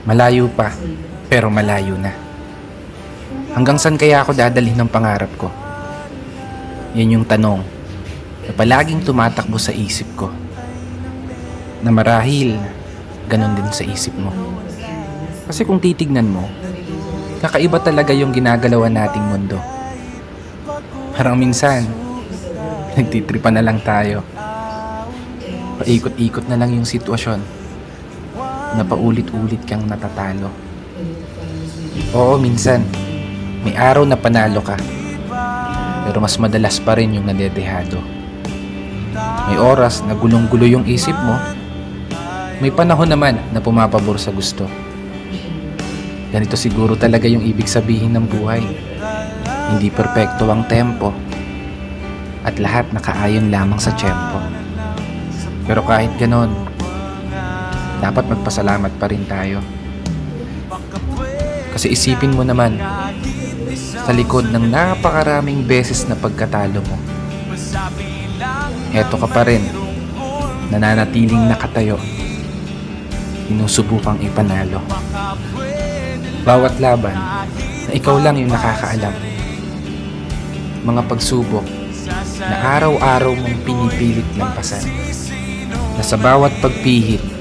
Malayo pa, pero malayo na. Hanggang saan kaya ako dadalhin ng pangarap ko? Yan yung tanong na palaging tumatakbo sa isip ko. Na marahil, ganun din sa isip mo. Kasi kung titignan mo, kakaiba talaga yung ginagalawan nating mundo. Parang minsan, nagtitripa na lang tayo. Paikot-ikot na lang yung sitwasyon na paulit-ulit kang natatalo. Oo, minsan, may araw na panalo ka, pero mas madalas pa rin yung nadedehado. May oras na gulong-gulo yung isip mo, may panahon naman na pumapabor sa gusto. Ganito siguro talaga yung ibig sabihin ng buhay. Hindi perpekto ang tempo, at lahat nakaayon lamang sa tiyempo. Pero kahit ganon, dapat magpasalamat pa rin tayo. Kasi isipin mo naman, sa likod ng napakaraming beses na pagkatalo mo, eto ka pa rin, nananatiling nakatayo, sinusubukang ipanalo. Bawat laban na ikaw lang yung nakakaalam. Mga pagsubok na araw-araw mong pinipilit lampasan, na sa bawat pagpihit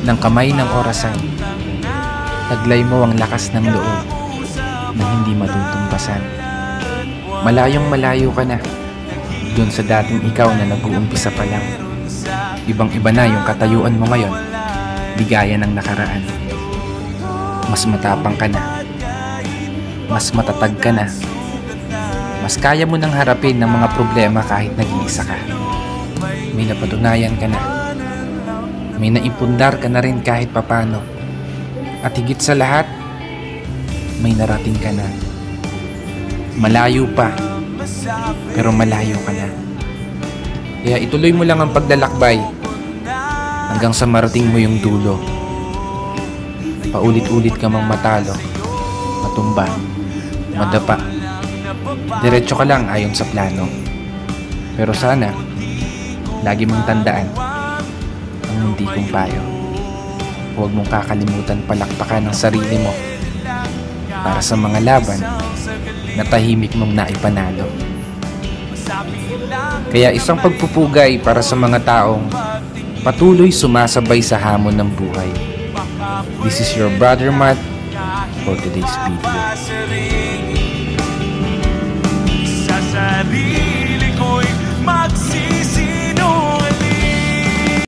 ng kamay ng orasan, taglay mo ang lakas ng loob na hindi matutumbasan. Malayong malayo ka na dun sa dating ikaw na nag-uumpisa pa lang. Ibang-iba na yung katayuan mo ngayon, di gaya ng nakaraan. Mas matapang ka na, mas matatag ka na, mas kaya mo nang harapin ng mga problema kahit nag-iisa ka. May napatunayan ka na, may naipundar ka na rin kahit papano. At higit sa lahat, may narating ka na. Malayo pa, pero malayo ka na. Kaya ituloy mo lang ang paglalakbay hanggang sa marating mo yung dulo. Paulit-ulit ka mang matalo, matumba, madapa. Diretso ka lang ayon sa plano. Pero sana, lagi mong tandaan ang hindi kong payo. Huwag mong kakalimutan palakpakan ang sarili mo para sa mga laban na tahimik mong naipanalo. Kaya isang pagpupugay para sa mga taong patuloy sumasabay sa hamon ng buhay. This is your brother Matt for today's video.